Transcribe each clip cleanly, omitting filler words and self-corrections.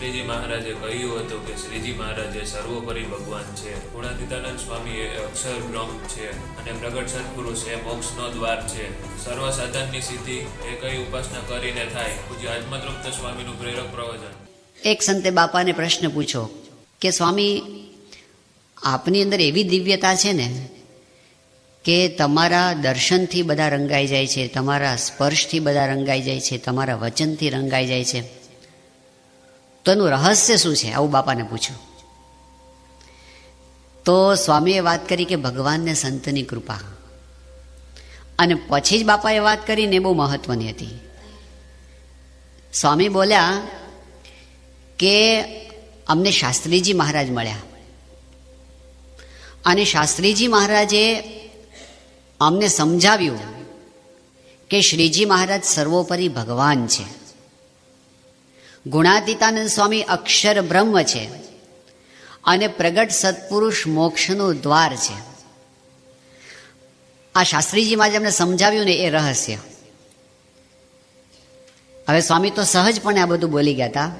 શાસ્ત્રીજી મહારાજે કહ્યું હતું કે શ્રીજી મહારાજ એ સર્વોપરી ભગવાન છે, ગુણાતીતાનંદ સ્વામી એ અક્ષર બ્રહ્મ છે અને પ્રગટ સત્પુરુષ એ મોક્ષનો દ્વાર છે. સર્વ સાધનની સિદ્ધિ એ કઈ ઉપાસના કરીને થાય? પૂજ્ય આત્મતૃપ્ત સ્વામીનું પ્રેરક પ્રવચન. એક સંતે બાપાને પ્રશ્ન પૂછો કે સ્વામી, આપની અંદર એવી દિવ્યતા છે ને કે તમારા દર્શનથી બધા રંગાઈ જાય છે, તમારા સ્પર્શથી બધા રંગાઈ જાય છે, તમારા વચનથી રંગાઈ જાય છે, તો એનું રહસ્ય શું છે? આવું બાપાને પૂછ્યું. તો સ્વામીએ વાત કરી કે ભગવાનને સંતની કૃપા. અને પછી જ બાપાએ વાત કરીને બહુ મહત્વની હતી. સ્વામી બોલ્યા કે અમને શાસ્ત્રીજી મહારાજ મળ્યા અને શાસ્ત્રીજી મહારાજે અમને સમજાવ્યું કે શ્રીજી મહારાજ સર્વોપરી ભગવાન છે, ગુણાતીતાનંદ સ્વામી અક્ષર બ્રહ્મ છે અને પ્રગટ સત્પુરુષ મોક્ષનું દ્વાર છે. આ શાસ્ત્રીજી મહારાજ અમને સમજાવ્યું ને એ રહસ્ય. હવે સ્વામી તો સહજપણે આ બધું બોલી ગયા હતા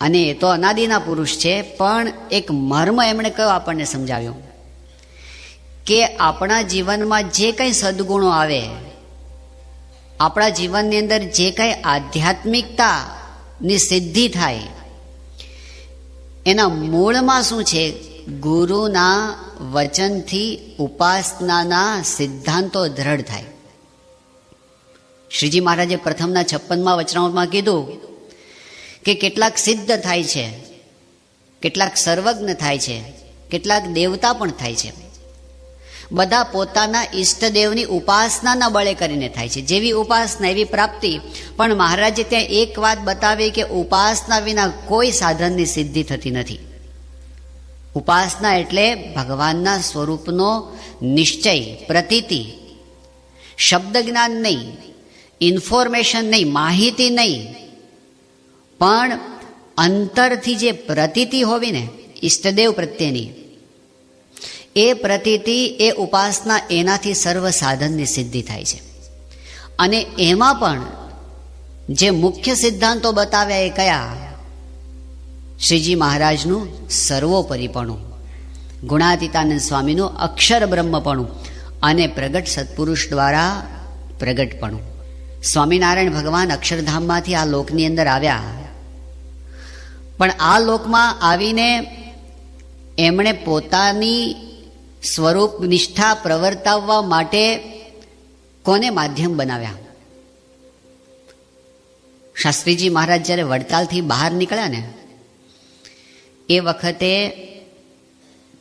અને એ તો અનાદિના પુરુષ છે, પણ એક મર્મ એમણે કયો આપણને સમજાવ્યો કે આપણા જીવનમાં જે કંઈ સદગુણો આવે, આપણા જીવનની અંદર જે કંઈ આધ્યાત્મિકતાની સિદ્ધિ થાય, એના મૂળમાં શું છે? ગુરુના વચનથી ઉપાસનાના સિદ્ધાંતો દ્રઢ થાય. શ્રીજી મહારાજે પ્રથમના 56મા વચનામૃતમાં કીધું કે કેટલાક સિદ્ધ થાય છે, કેટલાક સર્વજ્ઞ થાય છે, કેટલાક દેવતા પણ થાય છે. બધા પોતાના ઈષ્ટદેવની ઉપાસનાના બળે કરીને થાય છે. જેવી ઉપાસના એવી પ્રાપ્તિ. પણ મહારાજે ત્યાં એક વાત બતાવી કે ઉપાસના વિના કોઈ સાધનની સિદ્ધિ થતી નથી. ઉપાસના એટલે ભગવાનના સ્વરૂપનો નિશ્ચય, પ્રતીતિ, શબ્દ જ્ઞાન નહીં, ઇન્ફોર્મેશન નહીં, માહિતી નહીં, પણ અંતરથી જે પ્રતીતિ હોવી ને ઈષ્ટદેવ પ્રત્યેની, એ પ્રતીતિ, એ ઉપાસના, એનાથી સર્વ સાધનની સિદ્ધિ થાય છે. અને એમાં પણ જે મુખ્ય સિદ્ધાંતો બતાવ્યા એ કયા? શ્રીજી મહારાજનું સર્વોપરીપણું, ગુણાતીતાનંદ સ્વામીનું અક્ષર બ્રહ્મપણું અને પ્રગટ સત્પુરુષ દ્વારા પ્રગટપણું. સ્વામિનારાયણ ભગવાન અક્ષરધામમાંથી આ લોકની અંદર આવ્યા, પણ આ લોકમાં આવીને એમણે પોતાની સ્વરૂપ નિષ્ઠા પ્રવર્તાવવા માટે કોને માધ્યમ બનાવ્યા? શાસ્ત્રીજી મહારાજ જ્યારે વડતાલથી બહાર નીકળ્યા ને એ વખતે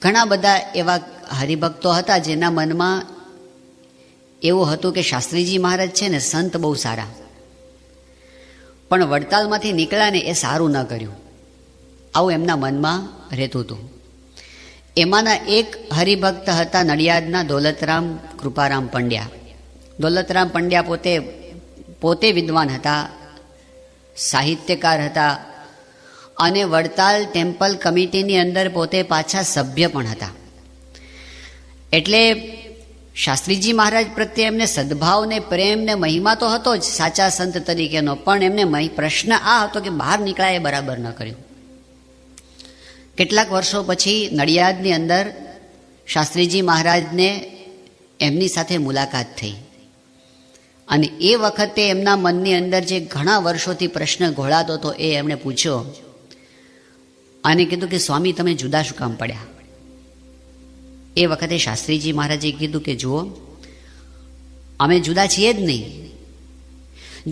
ઘણા બધા એવા હરિભક્તો હતા જેના મનમાં એવું હતું કે શાસ્ત્રીજી મહારાજ છે ને સંત બહુ સારા, પણ વડતાલમાંથી નીકળ્યા ને એ સારું ન કર્યું, આવું એમના મનમાં રહેતું હતું. એમાંના એક હરિભક્ત હતા નડિયાદના દોલતરામ કૃપારામ પંડ્યા. દોલતરામ પંડ્યા પોતે વિદ્વાન હતા, સાહિત્યકાર હતા અને વડતાલ ટેમ્પલ કમિટીની અંદર પોતે પાછા સભ્ય પણ હતા. એટલે શાસ્ત્રીજી મહારાજ પ્રત્યે એમને સદભાવ ને પ્રેમ ને મહિમા તો હતો જ સાચા સંત તરીકેનો, પણ એમને પ્રશ્ન આ હતો કે બહાર નીકળાય એ બરાબર ન કર્યું. કેટલાક વર્ષો પછી નડિયાદની અંદર શાસ્ત્રીજી મહારાજને એમની સાથે મુલાકાત થઈ અને એ વખતે એમના મનની અંદર જે ઘણા વર્ષોથી પ્રશ્ન ઘોળાતો હતો એ એમણે પૂછ્યો અને કીધું કે સ્વામી, તમે જુદા શું કામ પડ્યા? એ વખતે શાસ્ત્રીજી મહારાજે કીધું કે જુઓ, અમે જુદા છીએ જ નહીં.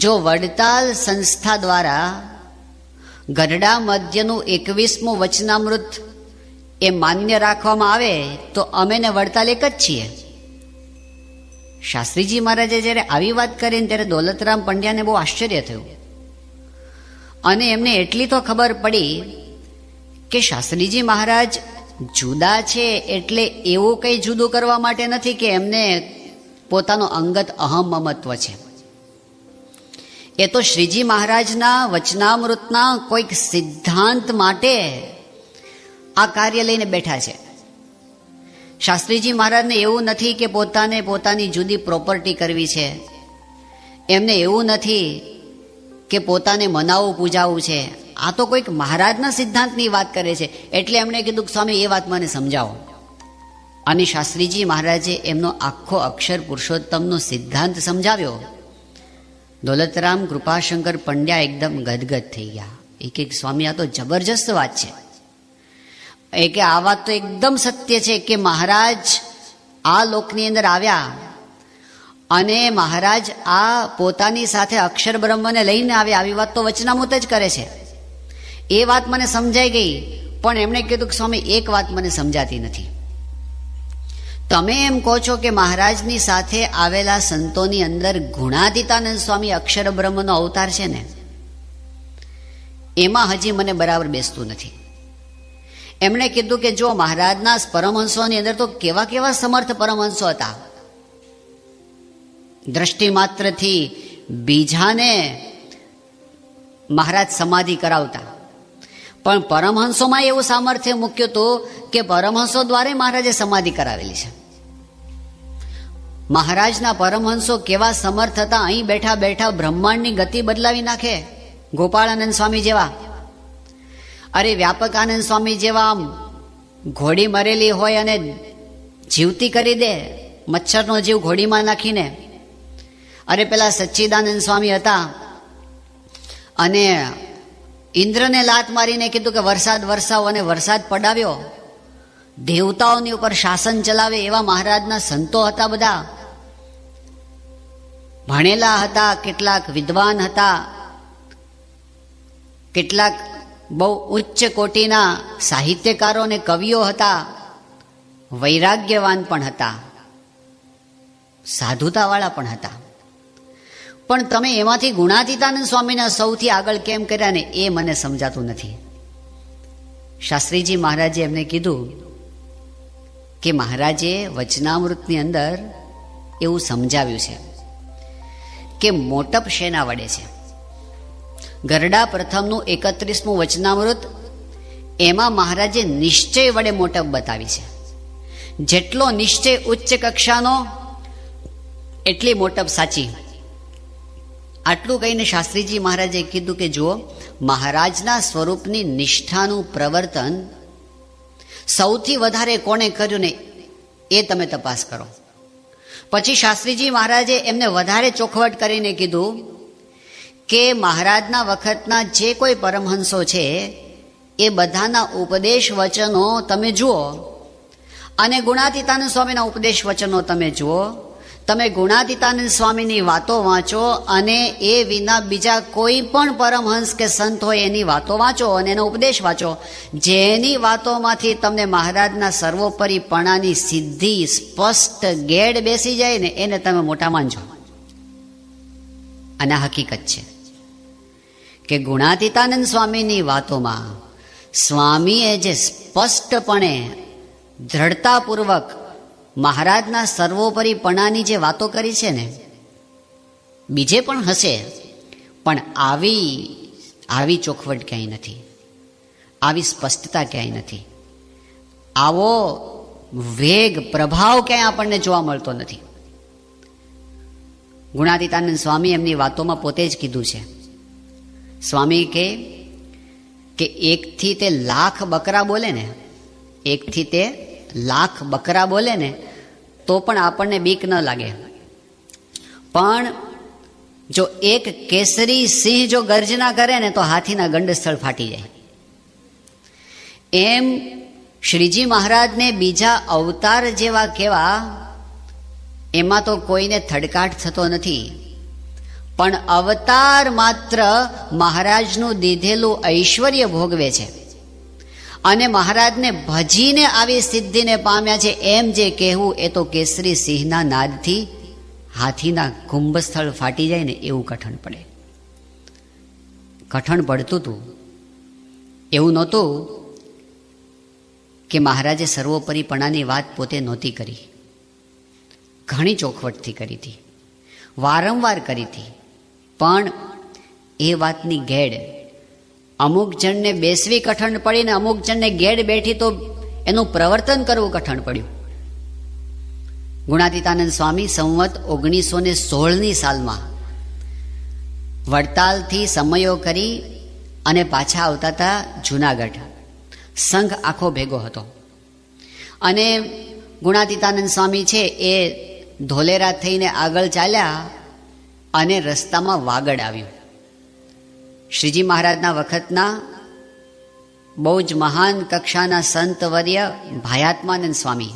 જો વડતાલ સંસ્થા દ્વારા ગઢડા મધ્યનું 21મું વચનામૃત એ માન્ય રાખવામાં આવે તો અમે ને વડતાલ એક જ છીએ. શાસ્ત્રીજી મહારાજે જ્યારે આવી વાત કરીને ત્યારે દોલતરામ પંડ્યાને બહુ આશ્ચર્ય થયું અને એમને એટલી તો ખબર પડી કે શાસ્ત્રીજી મહારાજ જુદા છે એટલે એવું કંઈ જુદું કરવા માટે નથી કે એમને પોતાનો અંગત અહમ મમત્વ છે. એ તો શ્રીજી મહારાજના વચનામૃતના કોઈક સિદ્ધાંત માટે આ કાર્ય લઈને બેઠા છે. શાસ્ત્રીજી મહારાજને એવું નથી કે પોતાની જુદી પ્રોપર્ટી કરવી છે, એમને એવું નથી કે પોતાને મનાવવું પૂજાવવું છે. આ તો કોઈક મહારાજના સિદ્ધાંતની વાત કરે છે. એટલે એમણે કીધું કે સ્વામી એ વાત મને સમજાવો. અને શાસ્ત્રીજી મહારાજે એમનો આખો અક્ષર પુરુષોત્તમનો સિદ્ધાંત સમજાવ્યો. દોલતરામ કૃપાશંકર પંડ્યા એકદમ ગદગદ થઈ ગયા. એ કે સ્વામી આ તો જબરજસ્ત વાત છે. એ કે આ વાત તો એકદમ સત્ય છે કે મહારાજ આ લોકની અંદર આવ્યા અને મહારાજ આ પોતાની સાથે અક્ષર બ્રહ્મને લઈને આવ્યા. આવી વાત તો વચનામૃત જ કરે છે. એ વાત મને સમજાઈ ગઈ. પણ એમણે કીધું કે સ્વામી એક વાત મને સમજાતી નથી. તમે એમ કહો છો કે મહારાજની સાથે આવેલા સંતોની અંદર ગુણાતીતાનંદ સ્વામી અક્ષર બ્રહ્મનો અવતાર છે ને, એમાં હજી મને બરાબર બેસતું નથી. એમણે કીધું કે જો મહારાજના પરમહંસોની અંદર તો કેવા કેવા સમર્થ પરમહંસો હતા. દ્રષ્ટિ માત્રથી બીજાને મહારાજ સમાધિ કરાવતા. પણ પરમહંસોમાં એવું સામર્થ્ય મૂક્યું હતું કે પરમહંસો દ્વારા મહારાજે સમાધિ કરાવેલી છે. મહારાજના પરમહંસો કેવા સમર્થ હતા, અહીં બેઠા બેઠા બ્રહ્માંડની ગતિ બદલાવી નાખે. ગોપાળાનંદ સ્વામી જેવા, અરે વ્યાપકાનંદ સ્વામી જેવા આમ ઘોડી મરેલી હોય અને જીવતી કરી દે, મચ્છરનો જીવ ઘોડીમાં નાખીને. અરે પેલા સચ્ચિદાનંદ સ્વામી હતા અને ઇન્દ્રને લાત મારીને કીધું કે વરસાદ વરસાવો અને વરસાદ પડાવ્યો. દેવતાઓની ઉપર શાસન ચલાવે એવા મહારાજના સંતો હતા. બધા ભણેલા હતા, કેટલાક વિદ્વાન હતા, કેટલાક બહુ ઉચ્ચ કોટીના સાહિત્યકારો અને કવિઓ હતા, વૈરાગ્યવાન પણ હતા, સાધુતાવાળા પણ હતા. પણ તમે એમાંથી ગુણાતીતાનંદ સ્વામીના સૌથી આગળ કેમ કર્યા ને એ મને સમજાતું નથી. શાસ્ત્રીજી મહારાજે એમને કીધું કે મહારાજે વચનામૃતની અંદર એવું સમજાવ્યું છે કે મોટપ શેના વડે છે. ગરડા પ્રથમનું 31મું વચનામૃત, એમાં મહારાજે નિશ્ચય વડે મોટપ બતાવી છે. જેટલો નિશ્ચય ઉચ્ચ કક્ષાનો એટલી મોટપ સાચી. આટલું કહીને શાસ્ત્રીજી મહારાજે કીધું કે જુઓ, મહારાજના સ્વરૂપની નિષ્ઠાનું પ્રવર્તન સૌથી વધારે કોણે કર્યું ને એ તમે તપાસ કરો. પછી શાસ્ત્રીજી મહારાજે એમને વધારે ચોખવટ કરીને કીધું કે મહારાજના વખતના જે કોઈ પરમહંસો છે એ બધાના ઉપદેશ વચનો તમે જુઓ અને ગુણાતીતાનંદ સ્વામીના ઉપદેશ વચનો તમે જુઓ. તમે ગુણાતીતાનંદ સ્વામીની વાતો વાંચો અને એ વિના બીજા કોઈ પણ પરમહંસ કે સંત હોય એની વાતો વાંચો અને એનો ઉપદેશ વાંચો. જેની વાતોમાંથી તમને મહારાજના સર્વોપરીપણાની સિદ્ધિ સ્પષ્ટ ગેડ બેસી જાય ને એને તમે મોટા માનજો. અને હકીકત છે કે ગુણાતીતાનંદ સ્વામીની વાતોમાં સ્વામીએ જે સ્પષ્ટપણે દ્રઢતાપૂર્વક મહારાજના સર્વોપરીપણાની જે વાતો કરી છે ને, બીજે પણ હશે પણ આવી ચોખવટ ક્યાંય નથી, આવી સ્પષ્ટતા ક્યાંય નથી, આવો વેગ પ્રભાવ ક્યાંય આપણને જોવા મળતો નથી. ગુણાતીતાનંદ સ્વામી એમની વાતોમાં પોતે જ કીધું છે. સ્વામી કે એકથી તે લાખ બકરા બોલે ને, એકથી તે લાખ બકરા બોલે ને તો પણ આપણને બીક ન લાગે. પણ જો એક કેસરી સિંહ જો ગર્જના કરે ને તો હાથીના ગંડસ્થળ ફાટી જાય. એમ શ્રીજી મહારાજને બીજા અવતાર જેવા કેવા, એમાં તો કોઈને થડકાટ થતો નથી. પણ અવતાર માત્ર મહારાજનું દીધેલું ઐશ્વર્ય ભોગવે છે અને મહારાજને ભજીને આવી સિદ્ધિને પામ્યા છે એમ જે કહેવું એ તો કેસરી સિંહના નાદથી હાથીના કુંભસ્થળ ફાટી જાય ને એવું કઠણ પડે. કઠણ પડતું હતું. એવું નહોતું કે મહારાજે સર્વોપરીપણાની વાત પોતે નહોતી કરી. ઘણી ચોખવટથી કરી હતી, વારંવાર કરી હતી. પણ એ વાતની ગેડ અમુક જણને બેસવી કઠણ પડી ને અમુક જણને ગેડ બેઠી તો એનું પ્રવર્તન કરવું કઠણ પડ્યું. ગુણાતીતાનંદ સ્વામી સંવત 1916ની સાલમાં વડતાલથી સમયો કરી અને પાછા આવતા હતા જુનાગઢ. સંઘ આખો ભેગો હતો અને ગુણાતીતાનંદ સ્વામી છે એ ધોલેરા થઈને આગળ ચાલ્યા અને રસ્તામાં વાગડ આવ્યું. શ્રીજી મહારાજના વખતના બહુ જ મહાન કક્ષાના સંતવર્ય ભાયાત્માનંદ સ્વામી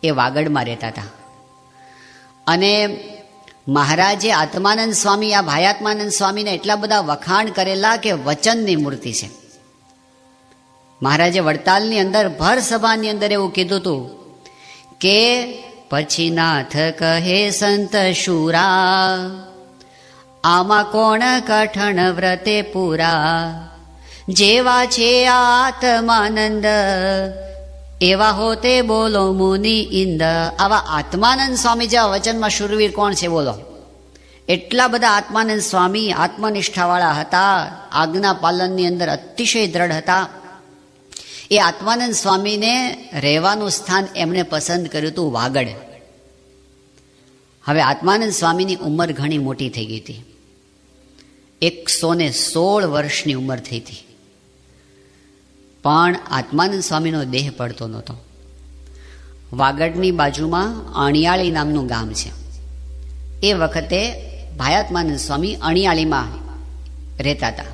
એ વાગડમાં રહેતા હતા અને મહારાજે આત્માનંદ સ્વામી આ ભાયાત્માનંદ સ્વામીને એટલા બધા વખાણ કરેલા કે વચનની મૂર્તિ છે. મહારાજે વડતાલની અંદર ભર સભાની અંદર એવું કીધું હતું કે પછી નાથ કહે સંત શુરા, આમાં કોણ કઠણ વ્રતે પૂરા, જેવા છે આત્માનંદ એવા હોતે બોલો મુનિ ઇંદ. આવા આત્માનંદ સ્વામી જેવા વચનમાં શુરવીર કોણ છે બોલો? એટલા બધા આત્માનંદ સ્વામી આત્મનિષ્ઠાવાળા હતા, આજ્ઞા પાલનની અંદર અતિશય દ્રઢ હતા. એ આત્માનંદ સ્વામીને રહેવાનું સ્થાન એમણે પસંદ કર્યું હતું વાગડ. હવે આત્માનંદ સ્વામીની ઉંમર ઘણી મોટી થઈ ગઈ હતી, 116 વર્ષની ઉંમર થઈ હતી, પણ આત્માનંદ સ્વામીનો દેહ પડતો નહોતો. વાગડની બાજુમાં અણિયાળી નામનું ગામ છે. એ વખતે ભાયાત્માનંદ સ્વામી અણિયાળીમાં રહેતા હતા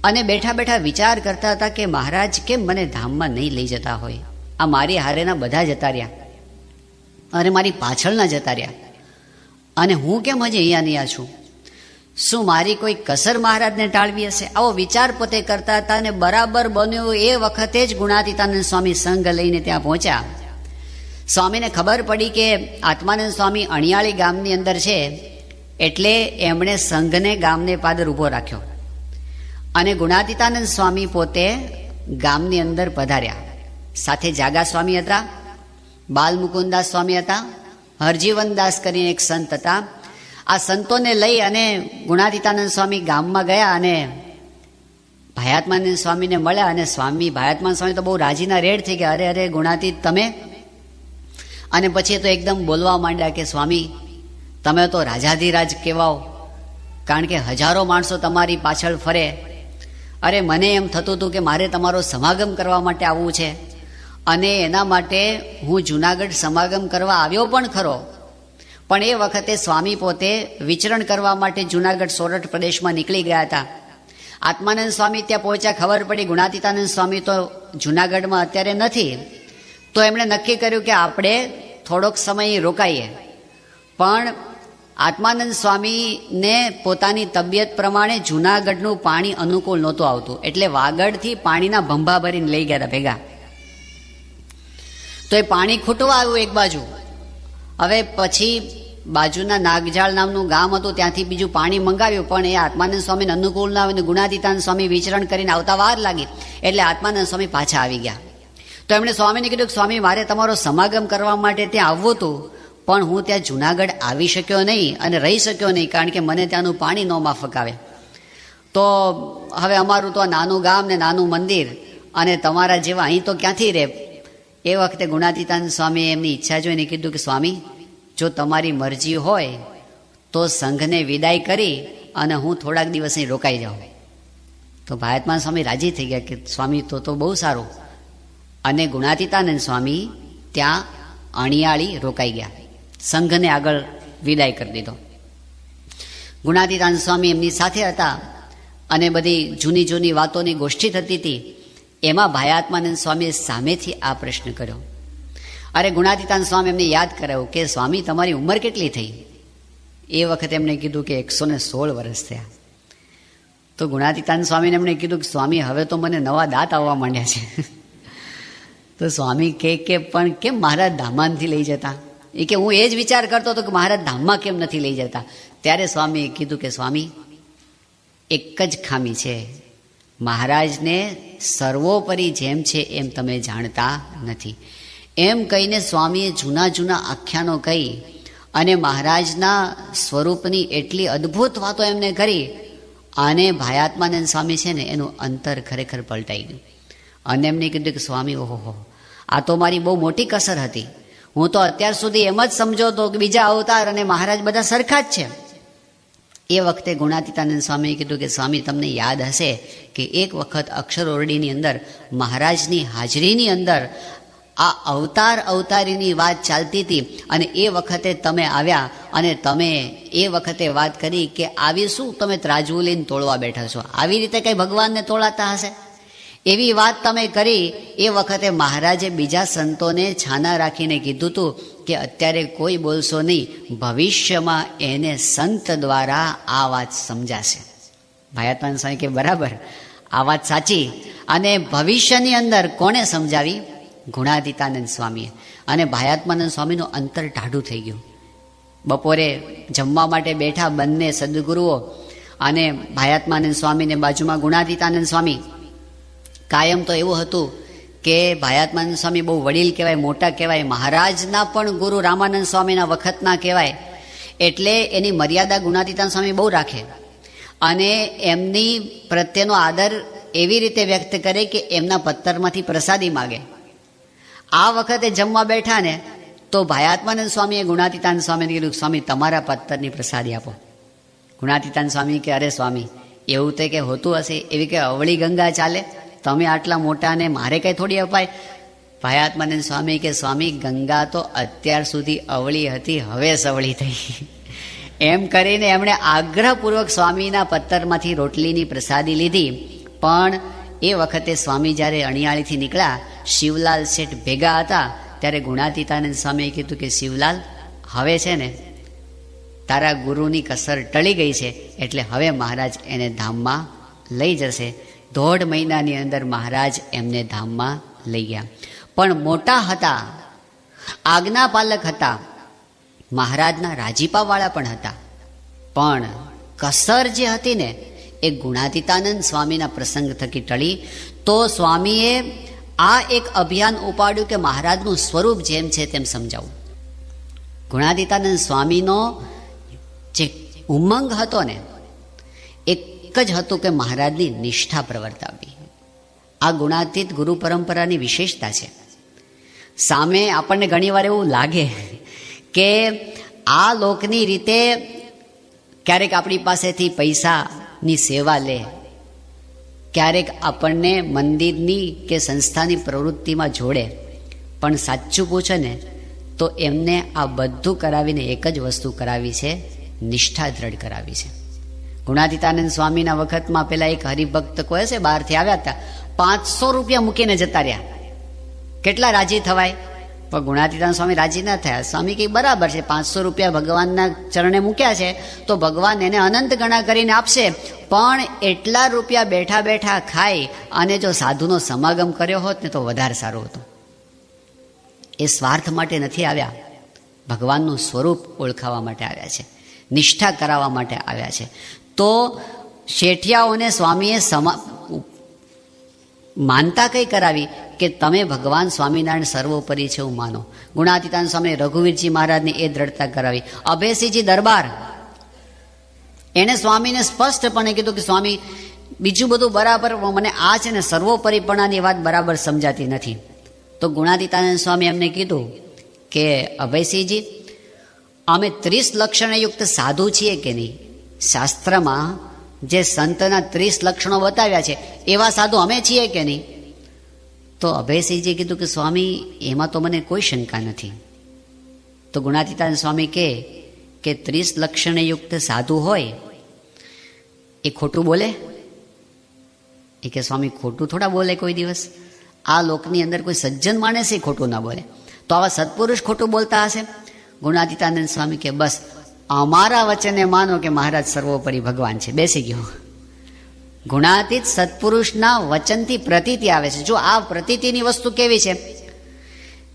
અને બેઠા બેઠા વિચાર કરતા હતા કે મહારાજ કેમ મને ધામમાં નહીં લઈ જતા હોય? આ મારી હારેના બધા જતા રહ્યા અને મારી પાછળના જતા રહ્યા અને હું કેમ હજી અહીંયા છું? શું મારી કોઈ કસર મહારાજને ટાળવી હશે? આવો વિચાર પોતે કરતા હતા અને બરાબર બન્યું એ વખતે જ ગુણાતીતાનંદ સ્વામી સંઘ લઈને ત્યાં પહોંચ્યા. સ્વામીને ખબર પડી કે આત્માનંદ સ્વામી અણિયાળી ગામની અંદર છે એટલે એમણે સંઘને ગામને પાદર ઊભો રાખ્યો અને ગુણાતીતાનંદ સ્વામી પોતે ગામની અંદર પધાર્યા. સાથે જાગા સ્વામી હતા, બાલમુકુદાસ સ્વામી હતા, હરજીવનદાસ કરીને એક સંત હતા. આ સંતોને લઈ અને ગુણાતીતાનંદ સ્વામી ગામમાં ગયા અને ભાયાત્માનંદ સ્વામીને મળ્યા અને સ્વામી ભાયાત્માનંદ સ્વામી તો બહુ રાજીના રેડ થઈ ગયા. અરે અરે ગુણાતીત તમે? અને પછી તો એકદમ બોલવા માંડ્યા કે સ્વામી તમે તો રાજાધિરાજ કહેવાઓ, કારણ કે હજારો માણસો તમારી પાછળ ફરે. અરે મને એમ થતું હતું કે મારે તમારો સમાગમ કરવા માટે આવવું છે અને એના માટે હું જુનાગઢ સમાગમ કરવા આવ્યો પણ ખરો, પણ એ વખતે સ્વામી પોતે વિચરણ કરવા માટે જુનાગઢ સોરઠ પ્રદેશમાં નીકળી ગયા હતા. આત્માનંદ સ્વામી ત્યાં પહોંચ્યા, ખબર પડી ગુણાતીતાનંદ સ્વામી તો જુનાગઢમાં અત્યારે નથી, તો એમણે નક્કી કર્યું કે આપણે થોડોક સમય રોકાઈએ. પણ આત્માનંદ સ્વામીને પોતાની તબિયત પ્રમાણે જુનાગઢનું પાણી અનુકૂળ નહોતું આવતું એટલે વાગડથી પાણીના ભંભા ભરીને લઈ ગયા હતા ભેગા. તો એ પાણી ખૂટવા આવ્યું એક બાજુ. હવે પછી બાજુના નાગજાળ નામનું ગામ હતું, ત્યાંથી બીજું પાણી મંગાવ્યું, પણ એ આત્માનંદ સ્વામીને અનુકૂળ ના આવ્યું. ગુણાતીતાનંદ સ્વામી વિચરણ કરીને આવતા વાર લાગી એટલે આત્માનંદ સ્વામી પાછા આવી ગયા. તો એમણે સ્વામીને કીધું કે સ્વામી મારે તમારો સમાગમ કરવા માટે ત્યાં આવવું હતું, પણ હું ત્યાં જુનાગઢ આવી શક્યો નહીં અને રહી શક્યો નહીં, કારણ કે મને ત્યાંનું પાણી ન માફક આવે. તો હવે અમારું તો નાનું ગામ ને નાનું મંદિર અને તમારા જેવા અહીં તો ક્યાંથી રહે? એ વખતે ગુણાતીતાનંદ સ્વામીએ એમની ઈચ્છા જોઈને કીધું કે સ્વામી જો તમારી મરજી હોય તો સંઘને વિદાય કરી અને હું થોડાક દિવસ અહીં રોકાઈ જાઉં. તો ભાયાત્માનંદ સ્વામી રાજી થઈ ગયા કે સ્વામી તો બહુ સારું. અને ગુણાતીતાનંદ સ્વામી ત્યાં અણિયાળી રોકાઈ ગયા, સંઘને આગળ વિદાય કરી દીધો. ગુણાતીતાનંદ સ્વામી એમની સાથે હતા અને બધી જૂની જૂની વાતોની ગોષ્ઠી થતી હતી. એમાં ભાયાત્માનંદ સ્વામીએ સામેથી આ પ્રશ્ન કર્યો. અરે ગુણાતીતાનંદ સ્વામી એમને યાદ કરાવ્યું કે સ્વામી તમારી ઉંમર કેટલી થઈ? એ વખતે એમણે કીધું કે 116 વર્ષ થયા. તો ગુણાતીતાનંદ સ્વામીને એમણે કીધું કે સ્વામી હવે તો મને નવા દાંત આવવા માંડ્યા છે. તો સ્વામી કે પણ કેમ મહારાજ ધામમાંથી લઈ જતા? એ કે હું એ જ વિચાર કરતો હતો કે મહારાજ ધામમાં કેમ નથી લઈ જતા. ત્યારે સ્વામીએ કીધું કે સ્વામી એક જ ખામી છે, મહારાજને સર્વોપરી જેમ છે એમ તમે જાણતા નથી. એમ કહીને સ્વામીએ જૂના જૂના આખ્યાનો કહી અને મહારાજના સ્વરૂપની એટલી અદ્ભુત વાતો એમને કરી અને ભાયાત્માનંદ સ્વામી છે ને એનું અંતર ખરેખર પલટાઈ ગયું. અને એમને કીધું કે સ્વામી ઓહો આ તો મારી બહુ મોટી કસર હતી. હું તો અત્યાર સુધી એમ જ સમજો હતો કે બીજા અવતાર અને મહારાજ બધા સરખા જ છે, એ વખતે ગુણાતીતાનંદ સ્વામીએ કીધું કે સ્વામી, તમને યાદ હશે કે એક વખત અક્ષર ઓરડીની અંદર મહારાજની હાજરીની અંદર આ અવતારીની વાત ચાલતી હતી અને એ વખતે તમે આવ્યા અને તમે એ વખતે વાત કરી કે આવી શું તમે ત્રાજવું લઈને તોડવા બેઠા છો, આવી રીતે કંઈ ભગવાનને તોડાતા હશે, એવી વાત તમે કરી. એ વખતે મહારાજે બીજા સંતોને છાના રાખીને કીધું હતું કે અત્યારે કોઈ બોલશો નહીં, ભવિષ્યમાં એને સંત દ્વારા આ વાત સમજાશે. ભાયાત્માનંદ સ્વામી કે બરાબર, આ વાત સાચી. અને ભવિષ્યની અંદર કોણે સમજાવી? ગુણાતીતાનંદ સ્વામીએ. અને ભાયાત્માનંદ સ્વામીનું અંતર ટાઢું થઈ ગયું. બપોરે જમવા માટે બેઠા બંને સદગુરુઓ અને ભાયાત્માનંદ સ્વામીને બાજુમાં ગુણાતીતાનંદ સ્વામી. કાયમ તો એવું હતું કે ભાયાત્માનંદ સ્વામી બહુ વડીલ કહેવાય, મોટા કહેવાય, મહારાજના પણ ગુરુ રામાનંદ સ્વામીના વખતના કહેવાય, એટલે એની મર્યાદા ગુણાતીતાનંદ સ્વામી બહુ રાખે અને એમની પ્રત્યેનો આદર એવી રીતે વ્યક્ત કરે કે એમના પત્તરમાંથી પ્રસાદી માગે. આ વખતે જમવા બેઠા ને તો ભાયાત્માનંદ સ્વામીએ ગુણાતીતાનંદ સ્વામીને કીધું, સ્વામી તમારા પત્તરની પ્રસાદી આપો. ગુણાતીતાનંદ સ્વામી કે અરે સ્વામી, એવું તે કે હોતું હશે, એવી કે અવળી ગંગા ચાલે, તમે આટલા મોટા ને મારે કંઈ થોડી અપાય. ભાયાત્માનંદ સ્વામી કે સ્વામી, ગંગા તો અત્યાર સુધી અવળી હતી, હવે સવળી થઈ. એમ કરીને એમણે આગ્રહપૂર્વક સ્વામીના પત્તરમાંથી રોટલીની પ્રસાદી લીધી. પણ એ વખતે સ્વામી જ્યારે અણિયાળીથી નીકળ્યા, શિવલાલ શેઠ ભેગા હતા, ત્યારે ગુણાતીતાનંદ સ્વામીએ કીધું કે શિવલાલ, હવે છે ને તારા ગુરુની કસર ટળી ગઈ છે, એટલે હવે મહારાજ એને ધામમાં લઈ જશે. 1.5 મહિનાની અંદર મહારાજ એમને ધામમાં લઈ ગયા. પણ મોટા હતા, આજ્ઞાપાલક હતા, મહારાજના રાજીપાવાળા પણ હતા, પણ કસર જે હતી ને એ ગુણાતીતાનંદ સ્વામીના પ્રસંગ થકી ટળી. તો સ્વામીએ આ એક અભિયાન ઉપાડ્યું કે મહારાજનું સ્વરૂપ જેમ છે તેમ સમજાવું. ગુણાતીતાનંદ સ્વામીનો જે ઉમંગ હતો ને એક જ હતું કે મહારાજની નિષ્ઠા પ્રવર્તાવવી. આ ગુણાતીત ગુરુ પરંપરાની વિશેષતા છે. સામે આપણને ઘણીવાર એવું લાગે કે આ લોકની રીતે ક્યારેક આપણી પાસેથી પૈસાની સેવા લે, ક્યારેક આપણને મંદિરની કે સંસ્થાની પ્રવૃત્તિમાં જોડે, પણ સાચું પૂછે ને તો એમને આ બધું કરાવીને એક જ વસ્તુ કરાવી છે, નિષ્ઠા દ્રઢ કરાવી છે. ગુણાતીતાનંદ સ્વામીના વખતમાં પેલા એક હરિભક્ત કહે છે, બહારથી આવ્યા હતા, 500 રૂપિયા મૂકીને જતા રહ્યા. કેટલા રાજી થવાય? પણ ગુણાતીતાનંદ સ્વામી રાજી ના થયા. સ્વામી કે બરાબર છે, 500 રૂપિયા ભગવાનના ચરણે મૂક્યા છે તો ભગવાન એને અનંત ગણા કરીને આપશે, પણ એટલા રૂપિયા બેઠા બેઠા ખાઈ અને જો સાધુનો સમાગમ કર્યો હોત ને તો વધારે સારું હતું. એ સ્વાર્થ માટે નથી આવ્યા, ભગવાનનું સ્વરૂપ ઓળખાવા માટે આવ્યા છે, નિષ્ઠા કરાવવા માટે આવ્યા છે. તો શેઠિયાઓને સ્વામીએ માનતા કઈ કરાવી કે તમે ભગવાન સ્વામિનારાયણ સર્વોપરી છે એવું માનો. ગુણાતીતાનંદ સ્વામી રઘુવીરજી મહારાજને એ દ્રઢતા કરાવી. અભયસિંહજી દરબાર, એને સ્વામીને સ્પષ્ટપણે કીધું કે સ્વામી, બીજું બધું બરાબર, મને આ છે ને સર્વોપરીપણાની વાત બરાબર સમજાતી નથી. તો ગુણાતીતાનંદ સ્વામી એમને કીધું કે અભયસિંહજી, અમે 30 લક્ષણયુક્ત સાધુ છીએ કે નહીં? શાસ્ત્રમાં જે સંતના 30 લક્ષણો બતાવ્યા છે એવા સાધુ અમે છીએ કે નહીં? તો અભયસિંહજીએ કીધું કે સ્વામી, એમાં તો મને કોઈ શંકા નથી. તો ગુણાતીતાનંદ સ્વામી કે 30 લક્ષણયુક્ત સાધુ હોય એ ખોટું બોલે? એ કે સ્વામી, ખોટું થોડા બોલે કોઈ દિવસ? આ લોકની અંદર કોઈ સજ્જન માણસ એ ખોટું ના બોલે, તો આવા સત્પુરુષ ખોટું બોલતા હશે? ગુણાતીતાનંદ સ્વામી કે બસ અમારા વચને માનો કે મહારાજ સર્વોપરી ભગવાન છે. બેસી ગયો. ગુણાતીત સત્પુરુષના વચનથી પ્રતીતિ આવે છે. જો આ પ્રતીતિની વસ્તુ કેવી છે,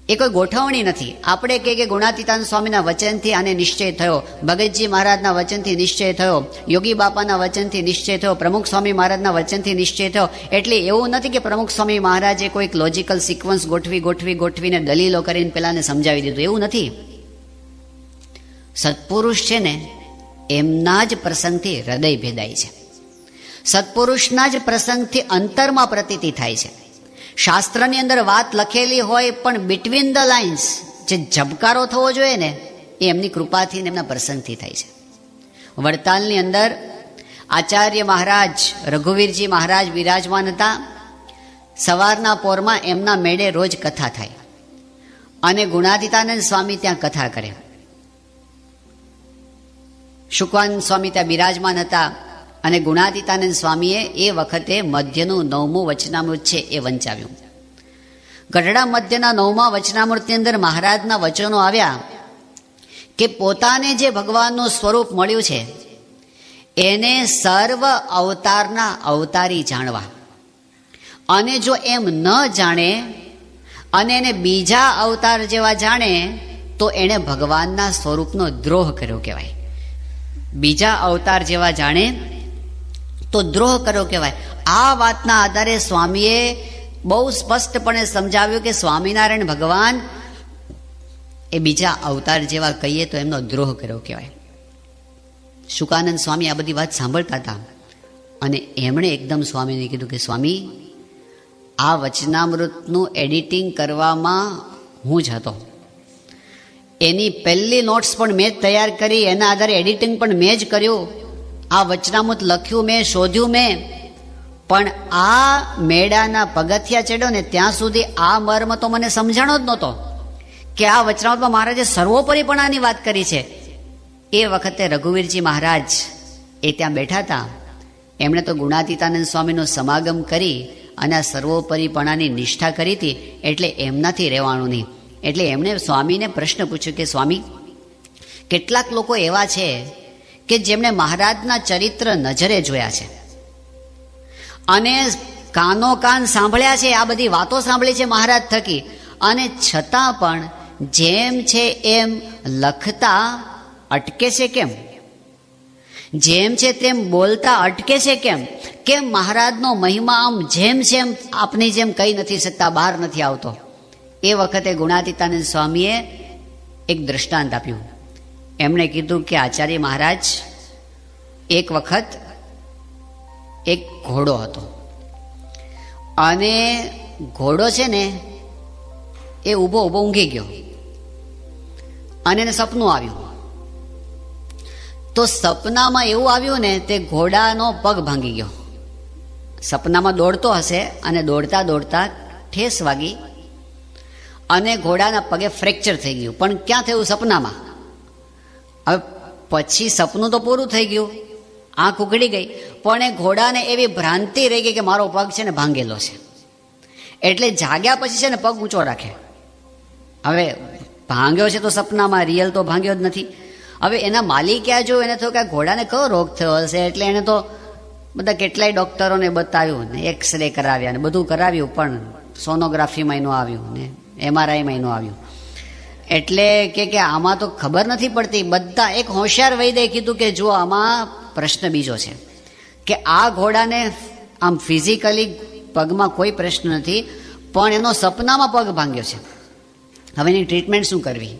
એ કોઈ ગોઠવણી નથી. આપણે કે ગુણાતીતાનંદ સ્વામીના વચનથી આને નિશ્ચય થયો, ભગતજી મહારાજના વચનથી નિશ્ચય થયો, યોગી બાપાના વચનથી નિશ્ચય થયો, પ્રમુખ સ્વામી મહારાજના વચનથી નિશ્ચય થયો. એટલે એવું નથી કે પ્રમુખ સ્વામી મહારાજે કોઈક લોજિકલ સિક્વન્સ ગોઠવીને દલીલો કરીને પેલાને સમજાવી દીધું, એવું નથી. સત્પુરુષ છે ને એમના જ પ્રસંગથી હૃદય ભેદાય છે, સત્પુરુષના જ પ્રસંગથી અંતરમાં પ્રતીતિ થાય છે. શાસ્ત્રની અંદર વાત લખેલી હોય પણ બિટવીન ધ લાઇન્સ જે ઝબકારો થવો જોઈએ ને એ એમની કૃપાથી એમના પ્રસંગથી થાય છે. વડતાલની અંદર આચાર્ય મહારાજ રઘુવીરજી મહારાજ બિરાજમાન હતા. સવારના પોરમાં એમના મેળે રોજ કથા થાય અને ગુણાતીતાનંદ સ્વામી ત્યાં કથા કરે. શુકવાન સ્વામી ત્યાં બિરાજમાન હતા અને ગુણાતીતાનંદ સ્વામીએ એ વખતે મધ્યનું 9મું વચનામૃત છે એ વંચાવ્યું. ગઢડા મધ્યના 9મા વચનામૃતની અંદર મહારાજના વચનો આવ્યા કે પોતાને જે ભગવાનનું સ્વરૂપ મળ્યું છે એને સર્વ અવતારના અવતારી જાણવા, અને જો એમ ન જાણે અને એને બીજા અવતાર જેવા જાણે તો એણે ભગવાનના સ્વરૂપનો દ્રોહ કર્યો કહેવાય. બીજા અવતાર જેવા જાણે તો દ્રોહ કર્યો કહેવાય. આ વાતના આધારે સ્વામીએ બહુ સ્પષ્ટપણે સમજાવ્યું કે સ્વામિનારાયણ ભગવાન એ બીજા અવતાર જેવા કહીએ તો એમનો દ્રોહ કર્યો કહેવાય. શુકાનંદ સ્વામી આ બધી વાત સાંભળતા હતા અને એમણે એકદમ સ્વામીને કીધું કે સ્વામી, આ વચનામૃતનું એડિટિંગ કરવામાં હું જ હતો. એની પહેલી નોટ્સ પણ મેં જ તૈયાર કરી, એના આધારે એડિટિંગ પણ મેં જ કર્યું. આ વચનામૃત લખ્યું મેં, શોધ્યું મેં, પણ આ મેળાના પગથિયા ચડ્યો ને ત્યાં સુધી આ મર્મ તો મને સમજાણો જ નહોતો કે આ વચનામૃતમાં મહારાજે સર્વોપરીપણાની વાત કરી છે. એ વખતે રઘુવીરજી મહારાજ એ ત્યાં બેઠા હતા. એમણે તો ગુણાતીતાનંદ સ્વામીનો સમાગમ કરી અને આ સર્વોપરીપણાની નિષ્ઠા કરી હતી, એટલે એમનાથી રહેવાનું નહીં. એટલે એમણે સ્વામીને પ્રશ્ન પૂછ્યો કે સ્વામી, કેટલાક લોકો એવા છે કે જેમણે મહારાજના ચરિત્ર નજરે જોયા છે અને કાનો કાન સાંભળ્યા છે, આ બધી વાતો સાંભળી છે મહારાજ થકી, અને છતાં પણ જેમ છે એમ લખતા અટકે છે કેમ? જેમ છે તેમ બોલતા અટકે છે કેમ? કેમ મહારાજનો મહિમા આમ જેમ છે એમ આપની જેમ કહી નથી શકતા, બહાર નથી આવતો? એ વખતે ગુણાતીતાનંદ સ્વામીએ એક દ્રષ્ટાંત આપ્યું. એમણે કીધું કે આચાર્ય મહારાજ, એક વખત એક ઘોડો હતો અને ઘોડો છે ને એ ઊભો ઊભો ઊંઘી ગયો અને એને સપનું આવ્યું. તો સપનામાં એવું આવ્યું ને તે ઘોડાનો પગ ભાંગી ગયો. સપનામાં દોડતો હશે અને દોડતા દોડતા ઠેસ વાગી અને ઘોડાના પગે ફ્રેક્ચર થઈ ગયું. પણ ક્યાં થયું? સપનામાં. હવે પછી સપનું તો પૂરું થઈ ગયું, આંખ ઉઘડી ગઈ, પણ એ ઘોડાને એવી ભ્રાંતિ રહી ગઈ કે મારો પગ છે ને ભાંગેલો છે. એટલે જાગ્યા પછી છે ને પગ ઊંચો રાખે. હવે ભાંગ્યો છે તો સપનામાં, રિયલ તો ભાંગ્યો જ નથી. હવે એના માલિકે આ જોયું, એને થયું કે આ ઘોડાને કયો રોગ થયો હશે, એટલે એને તો બધા કેટલાય ડૉક્ટરોને બતાવ્યું ને એક્સરે કરાવ્યા ને બધું કરાવ્યું, પણ સોનોગ્રાફીમાં એનું આવ્યું ને MRIમાં એનું આવ્યું. એટલે કે આમાં તો ખબર નથી પડતી. બધા એક હોશિયાર વૈદ્યએ કીધું કે જો આમાં પ્રશ્ન બીજો છે કે આ ઘોડાને આમ ફિઝિકલી પગમાં કોઈ પ્રશ્ન નથી, પણ એનો સપનામાં પગ ભાંગ્યો છે. હવે એની ટ્રીટમેન્ટ શું કરવી?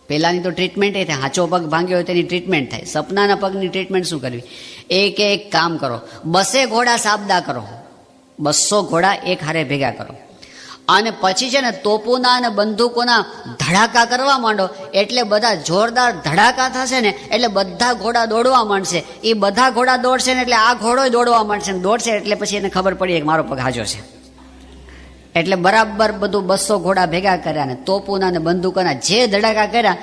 પહેલાંની તો ટ્રીટમેન્ટ એ થાય, સાચો પગ ભાંગ્યો હોય તેની ટ્રીટમેન્ટ થાય, સપનાના પગની ટ્રીટમેન્ટ શું કરવી? એક કામ કરો, 200 ઘોડા સાબદા કરો, 200 ઘોડા એક હારે ભેગા કરો અને પછી છે ને તોપોના અને બંદૂકોના ધડાકા કરવા માંડો. એટલે બધા જોરદાર ધડાકા થશે ને એટલે બધા ઘોડા દોડવા માંડશે. એ બધા ઘોડા દોડશે ને એટલે આ ઘોડો દોડવા માંડશે ને દોડશે એટલે પછી એને ખબર પડી કે મારો પગ હાજો છે. એટલે બરાબર બધું 200 ઘોડા ભેગા કર્યા ને તોપોના અને બંદૂકોના જે ધડાકા કર્યા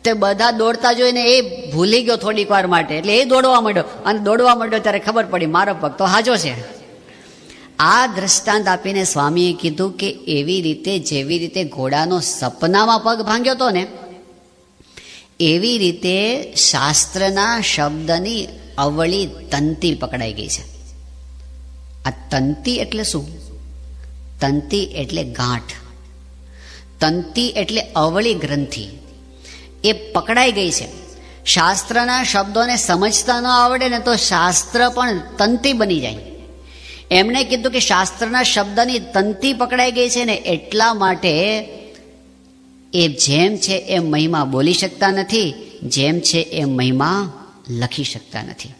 તે બધા દોડતા જોઈને એ ભૂલી ગયો થોડીક વાર માટે. એટલે એ દોડવા માંડ્યો અને દોડવા માંડ્યો ત્યારે ખબર પડી મારો પગ તો હાજો છે. આ દ્રષ્ટાંત આપીને સ્વામીએ કીધું કે એવી રીતે જેવી રીતે ઘોડાનો સપનામાં પગ ભાંગ્યો હતો ને, એવી રીતે શાસ્ત્રના શબ્દની અવળી તંતી પકડાઈ ગઈ છે. આ તંતી એટલે શું? તંતી એટલે ગાંઠ, તંતી એટલે અવળી ગ્રંથિ. એ પકડાઈ ગઈ છે. શાસ્ત્રના શબ્દોને સમજતા ન આવડે ને તો શાસ્ત્ર પણ તંતી બની જાય. એમણે કીધું કે શાસ્ત્રના શબ્દની તંતી પકડાઈ ગઈ છે ને એટલા માટે એ જેમ છે એમ મહિમા બોલી શકતા નથી, જેમ છે એમ મહિમા લખી શકતા નથી.